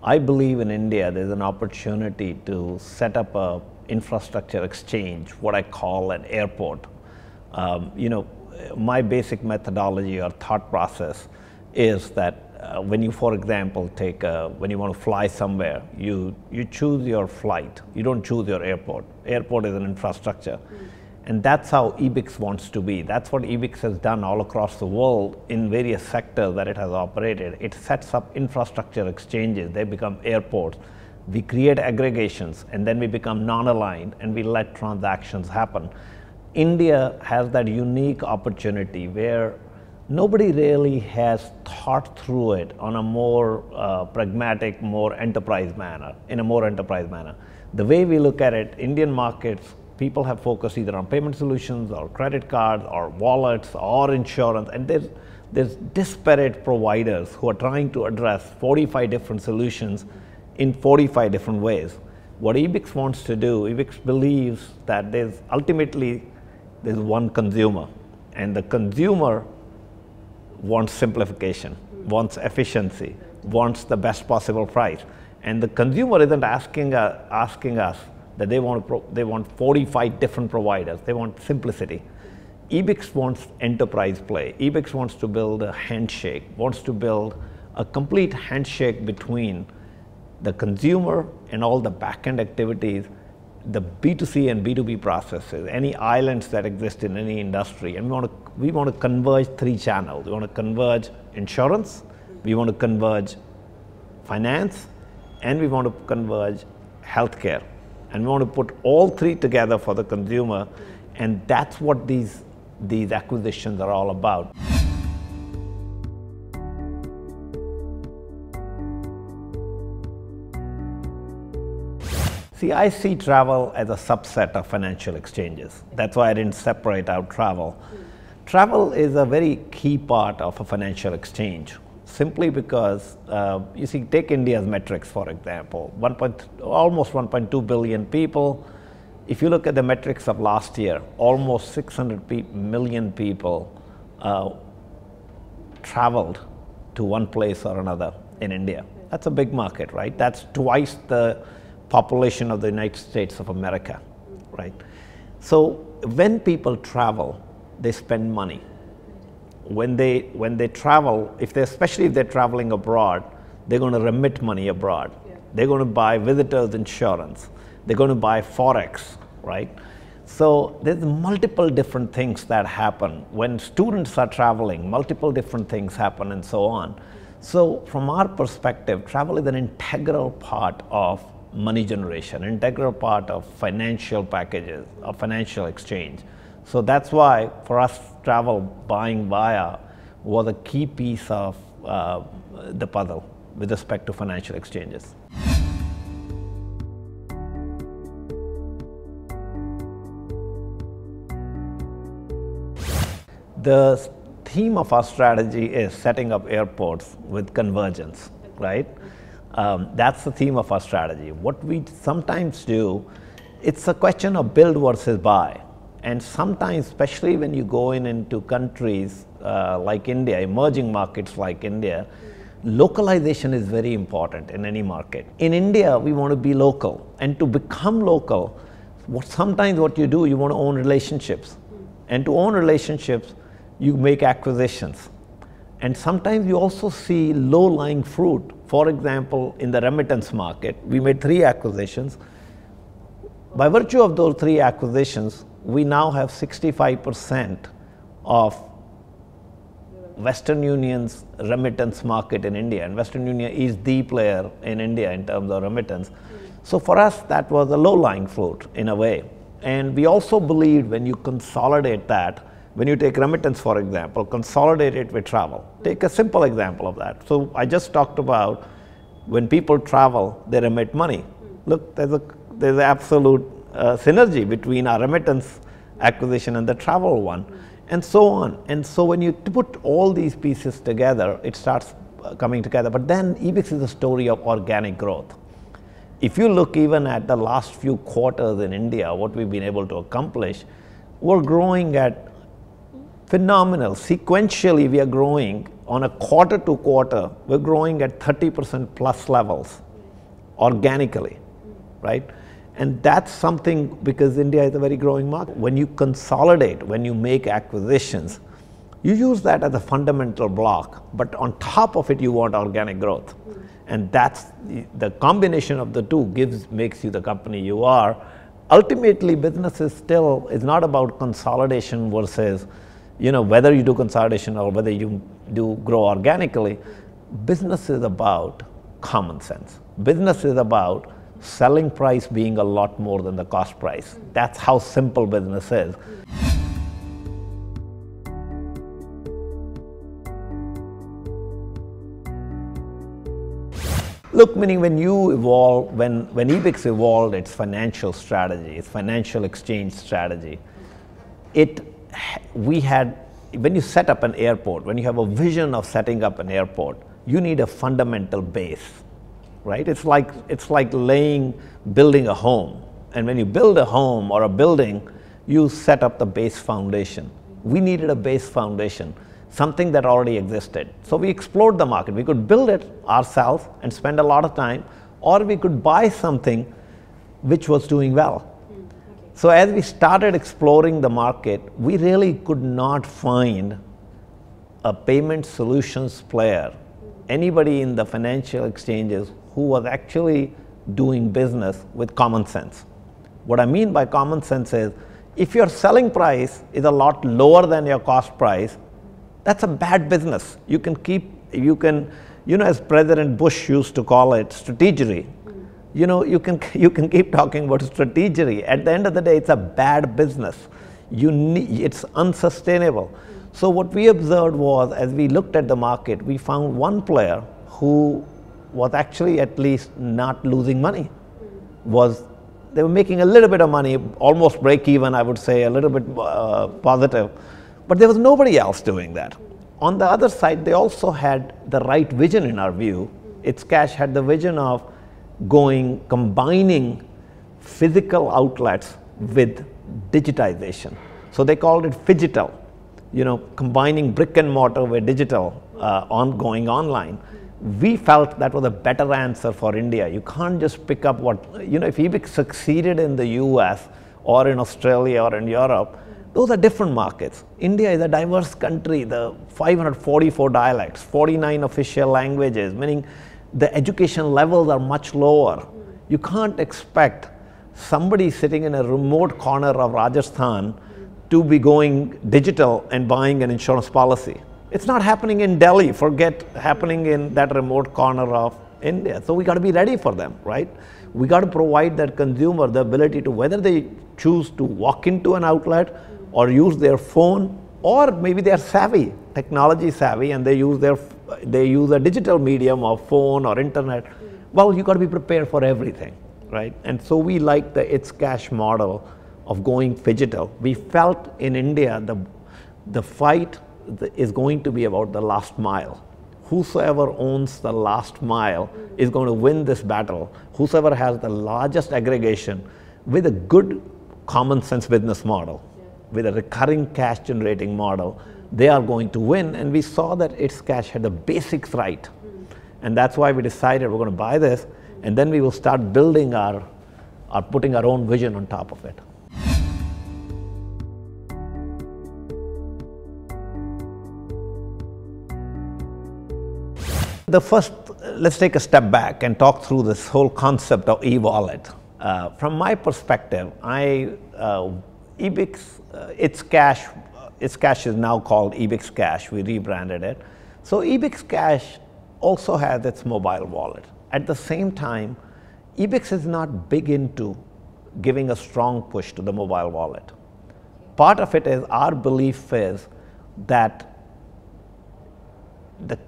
I believe in India there's an opportunity to set up a infrastructure exchange, what I call an airport. My basic methodology or thought process is that when you, for example, when you want to fly somewhere, you choose your flight. You don't choose your airport. Airport is an infrastructure. And that's how Ebix wants to be. That's what Ebix has done all across the world in various sectors that it has operated. It sets up infrastructure exchanges. They become airports. We create aggregations, and then we become non-aligned, and we let transactions happen. India has that unique opportunity where nobody really has thought through it on a more pragmatic, more enterprise manner, in a more enterprise manner. The way we look at it, Indian markets, people have focused either on payment solutions or credit cards or wallets or insurance, and there's disparate providers who are trying to address 45 different solutions in 45 different ways. What Ebix wants to do, Ebix believes that there's one consumer, and the consumer wants simplification, wants efficiency, wants the best possible price. And the consumer isn't asking us that they want 45 different providers. They want simplicity. Ebix wants enterprise play. Ebix wants to build a handshake, wants to build a complete handshake between the consumer and all the back-end activities, the B2C and B2B processes, any islands that exist in any industry. And we want to converge 3 channels. We want to converge insurance, we want to converge finance, and we want to converge healthcare. And we want to put all 3 together for the consumer, and that's what these acquisitions are all about. See, I see travel as a subset of financial exchanges. That's why I didn't separate out travel. Travel is a very key part of a financial exchange, simply because, you see, take India's metrics, for example, almost 1.2 billion people. If you look at the metrics of last year, almost 600 million people traveled to one place or another in India. That's a big market, right? That's twice the population of the United States of America, right? So when people travel, they spend money. When they travel, especially if they're traveling abroad, they're going to remit money abroad. Yeah. They're going to buy visitors insurance. They're going to buy Forex, right? So there's multiple different things that happen. When students are traveling, multiple different things happen and so on. So from our perspective, travel is an integral part of money generation, integral part of financial packages, of financial exchange. So that's why for us, travel buying via was a key piece of the puzzle with respect to financial exchanges. The theme of our strategy is setting up airports with convergence, right? That's the theme of our strategy. What we sometimes do, it's a question of build versus buy. And sometimes, especially when you go into countries like India, emerging markets like India, localization is very important in any market. In India, we want to be local. And to become local, sometimes what you do, you want to own relationships. And to own relationships, you make acquisitions. And sometimes you also see low-lying fruit. For example, in the remittance market, we made 3 acquisitions. By virtue of those 3 acquisitions, we now have 65% of Western Union's remittance market in India. And Western Union is the player in India in terms of remittance. So for us, that was a low-lying fruit in a way. And we also believed when you consolidate that, when you take remittance, for example, consolidate it with travel. Take a simple example of that. So I just talked about when people travel, they remit money. Look, there's an absolute synergy between our remittance acquisition and the travel one, and so on. And so when you put all these pieces together, it starts coming together. But then Ebix is a story of organic growth. If you look even at the last few quarters in India, what we've been able to accomplish, we're growing at phenomenal. Sequentially, we are growing on a quarter to quarter, we're growing at 30% plus levels organically, right? And that's something, because India is a very growing market. When you consolidate, when you make acquisitions, you use that as a fundamental block, but on top of it, you want organic growth. And that's the combination of the two makes you the company you are. Ultimately, business is not about consolidation versus, whether you do consolidation or whether you do grow organically. Business is about common sense. Business is about selling price being a lot more than the cost price. That's how simple business is. Look, meaning when you evolve, when Ebix evolved its financial strategy, its financial exchange strategy, when you set up an airport, when you have a vision of setting up an airport, you need a fundamental base, right? It's like building a home. And when you build a home or a building, you set up the base foundation. We needed a base foundation, something that already existed. So we explored the market. We could build it ourselves and spend a lot of time, or we could buy something which was doing well. So as we started exploring the market, we really could not find a payment solutions player, anybody in the financial exchanges who was actually doing business with common sense. What I mean by common sense is, if your selling price is a lot lower than your cost price, that's a bad business. As President Bush used to call it, strategery. You can keep talking about strategery. At the end of the day, it's a bad business. It's unsustainable. So what we observed was, as we looked at the market, we found one player who was actually at least not losing money. They were making a little bit of money, almost break even, I would say, a little bit positive. But there was nobody else doing that. On the other side, they also had the right vision in our view. ItsCash had the vision of combining physical outlets with digitization. So they called it phygital, combining brick and mortar with digital, going online. We felt that was a better answer for India. You can't just pick up if Ebix succeeded in the US or in Australia or in Europe, those are different markets. India is a diverse country, the 544 dialects, 49 official languages, meaning the education levels are much lower. You can't expect somebody sitting in a remote corner of Rajasthan to be going digital and buying an insurance policy. It's not happening in Delhi, forget happening in that remote corner of India. So we got to be ready for them, right? We got to provide that consumer the ability to, whether they choose to walk into an outlet or use their phone, or maybe they're savvy, technology savvy, and they use a digital medium of phone or internet. Well, you got to be prepared for everything, right? And so we like the ItsCash model of going phygital. We felt in India the fight is going to be about the last mile. Whosoever owns the last mile is going to win this battle. Whosoever has the largest aggregation with a good common sense business model, with a recurring cash generating model, they are going to win. And we saw that ItsCash had the basics right. And that's why we decided we're going to buy this, and then we will start building putting our own vision on top of it. Let's take a step back and talk through this whole concept of e-wallet. From my perspective, ItsCash is now called Ebix Cash. We rebranded it. So Ebix Cash also has its mobile wallet. At the same time, Ebix is not big into giving a strong push to the mobile wallet. Part of it is our belief is that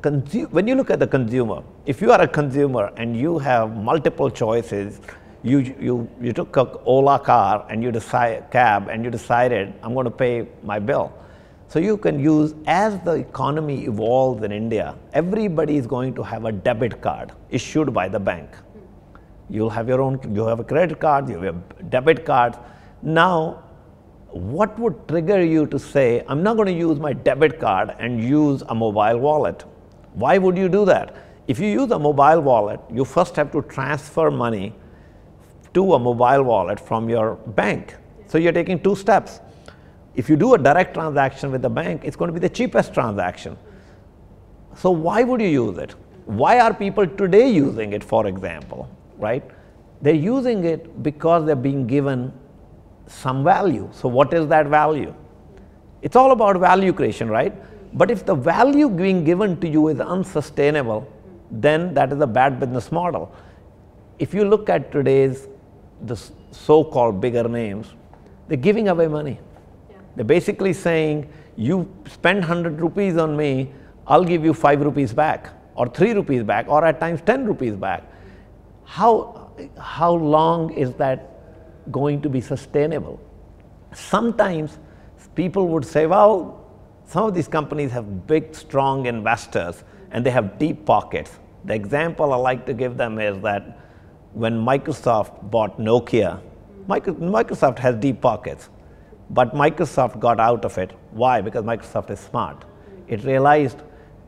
when you look at the consumer, if you are a consumer and you have multiple choices, you took an Ola car and you decided I'm going to pay my bill. So you can use, as the economy evolves in India, everybody is going to have a debit card issued by the bank. You'll have you have a credit card, you have a debit card. Now, what would trigger you to say, I'm not going to use my debit card and use a mobile wallet? Why would you do that? If you use a mobile wallet, you first have to transfer money to a mobile wallet from your bank. So you're taking two steps. If you do a direct transaction with the bank, it's going to be the cheapest transaction. So why would you use it? Why are people today using it, for example, right? They're using it because they're being given some value. So what is that value? It's all about value creation, right? But if the value being given to you is unsustainable, then that is a bad business model. If you look at today's the so-called bigger names, they're giving away money. Yeah. They're basically saying, you spend 100 rupees on me, I'll give you 5 rupees back, or 3 rupees back, or at times 10 rupees back. How long is that going to be sustainable? Sometimes people would say, well, some of these companies have big, strong investors and they have deep pockets. The example I like to give them is that when Microsoft bought Nokia, Microsoft has deep pockets, but Microsoft got out of it. Why? Because Microsoft is smart. It realized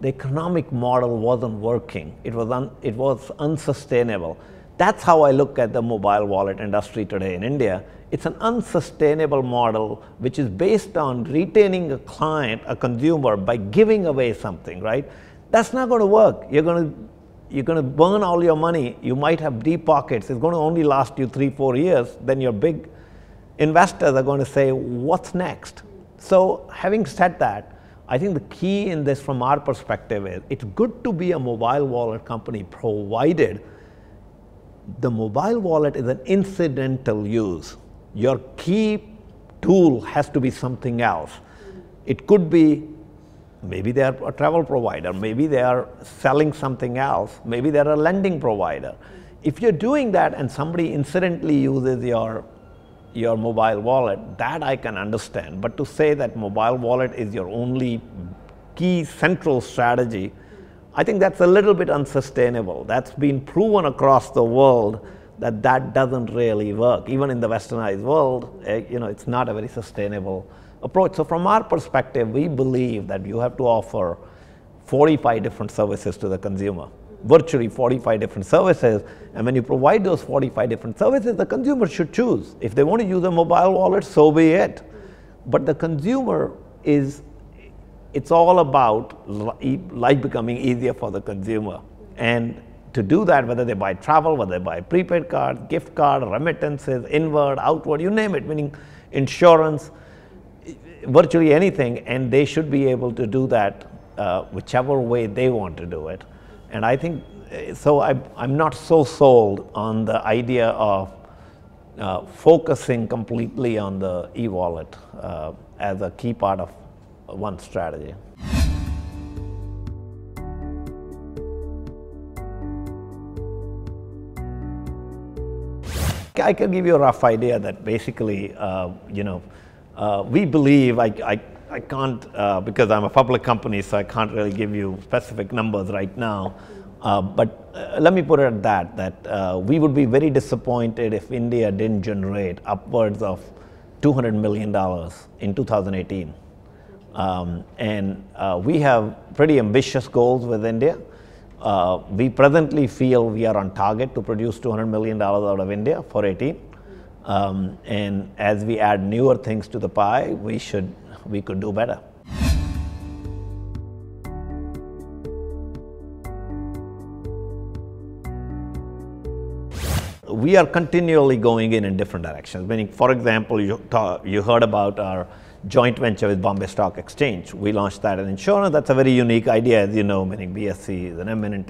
the economic model wasn't working. It was unsustainable. That's how I look at the mobile wallet industry today in India. It's an unsustainable model which is based on retaining a client, a consumer, by giving away something, right? That's not going to work. You're going to burn all your money. You might have deep pockets. It's going to only last you 3-4 years. Then your big investors are going to say, what's next? So having said that, I think the key in this from our perspective is it's good to be a mobile wallet company provided the mobile wallet is an incidental use. Your key tool has to be something else. It could be, maybe they are a travel provider, maybe they are selling something else, maybe they're a lending provider. If you're doing that and somebody incidentally uses your mobile wallet, that I can understand. But to say that mobile wallet is your only key central strategy, I think that's a little bit unsustainable. That's been proven across the world that that doesn't really work. Even in the westernized world, it's not a very sustainable approach. So from our perspective, we believe that you have to offer 45 different services to the consumer, virtually 45 different services. And when you provide those 45 different services, the consumer should choose. If they want to use a mobile wallet, so be it. But the consumer it's all about life becoming easier for the consumer. And to do that, whether they buy travel, whether they buy prepaid card, gift card, remittances, inward, outward, you name it, meaning insurance, virtually anything, and they should be able to do that whichever way they want to do it. And I think, so I'm not so sold on the idea of focusing completely on the e-wallet as a key part of one strategy. I can give you a rough idea that basically, we believe, I can't, because I'm a public company, so I can't really give you specific numbers right now. But let me put it at that we would be very disappointed if India didn't generate upwards of $200 million in 2018. We have pretty ambitious goals with India. We presently feel we are on target to produce $200 million out of India for 18. And as we add newer things to the pie, we could do better. We are continually going in different directions. Meaning, for example, you heard about our joint venture with Bombay Stock Exchange. We launched that in insurance. That's a very unique idea, as you know, meaning BSE is an eminent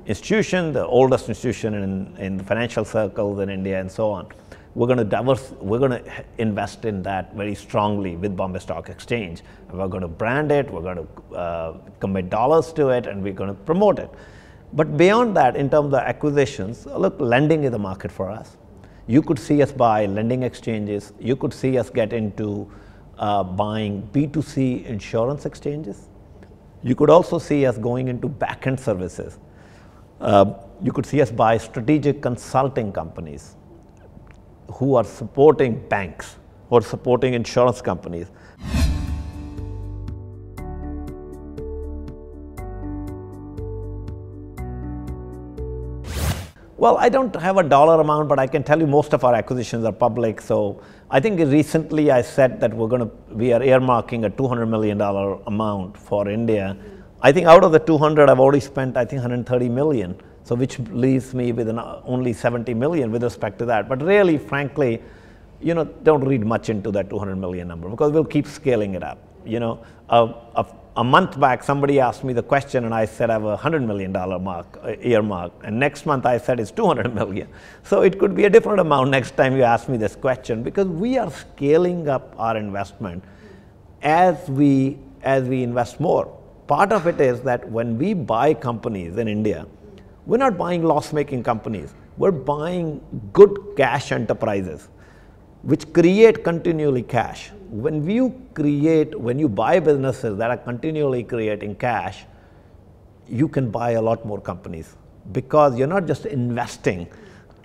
institution, the oldest institution in the financial circles in India and so on. We're going to invest in that very strongly with Bombay Stock Exchange. And we're going to brand it, we're going to commit dollars to it, and we're going to promote it. But beyond that, in terms of acquisitions, look, lending is a market for us. You could see us buy lending exchanges. You could see us get into buying B2C insurance exchanges. You could also see us going into back-end services. You could see us buy strategic consulting companies who are supporting banks, who are supporting insurance companies. Well, I don't have a dollar amount, but I can tell you most of our acquisitions are public. So I think recently I said that we are earmarking a $200 million amount for India. I think out of the 200, I've already spent, I think, 130 million. So which leaves me with only 70 million with respect to that. But really, frankly, don't read much into that 200 million number, because we'll keep scaling it up. A month back, somebody asked me the question, and I said I have a $100 million earmark. And next month, I said it's 200 million. So it could be a different amount next time you ask me this question, because we are scaling up our investment as we invest more. Part of it is that when we buy companies in India, we're not buying loss-making companies. We're buying good cash enterprises, which create continually cash. When you buy businesses that are continually creating cash, you can buy a lot more companies, because you're not just investing,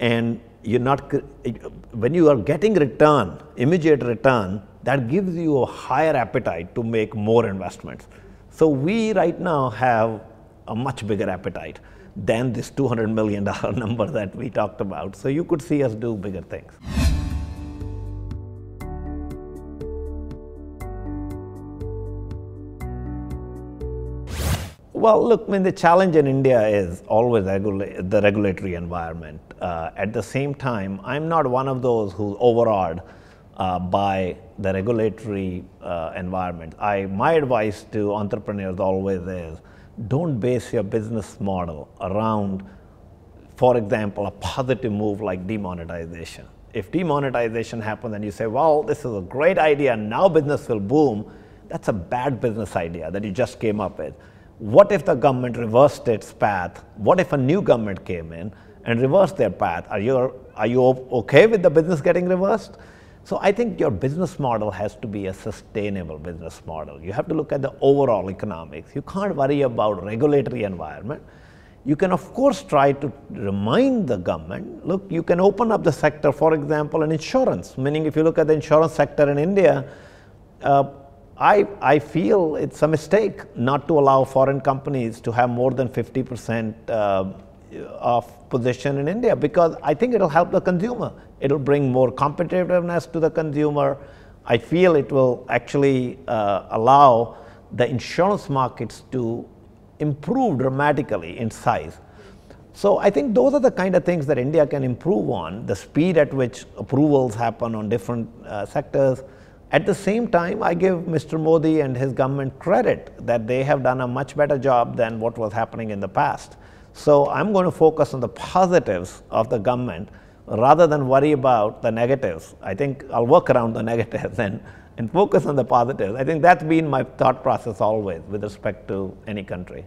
and when you are getting return, immediate return, that gives you a higher appetite to make more investments. So we right now have a much bigger appetite than this $200 million number that we talked about. So you could see us do bigger things. Well, look, the challenge in India is always the regulatory environment. At the same time, I'm not one of those who's overawed by the regulatory environment. My advice to entrepreneurs always is, don't base your business model around, for example, a positive move like demonetization. If demonetization happens and you say, well, this is a great idea, now business will boom, that's a bad business idea that you just came up with. What if the government reversed its path? What if a new government came in and reversed their path? Are you okay with the business getting reversed? So I think your business model has to be a sustainable business model. You have to look at the overall economics. You can't worry about regulatory environment. You can, of course, try to remind the government, look, you can open up the sector, for example, in insurance. Meaning, if you look at the insurance sector in India, I feel it's a mistake not to allow foreign companies to have more than 50% of position in India, because I think it'll help the consumer. It'll bring more competitiveness to the consumer. I feel it will actually allow the insurance markets to improve dramatically in size. So I think those are the kind of things that India can improve on, the speed at which approvals happen on different sectors. At the same time, I give Mr. Modi and his government credit that they have done a much better job than what was happening in the past. So I'm going to focus on the positives of the government rather than worry about the negatives. I think I'll work around the negatives and focus on the positives. I think that's been my thought process always with respect to any country.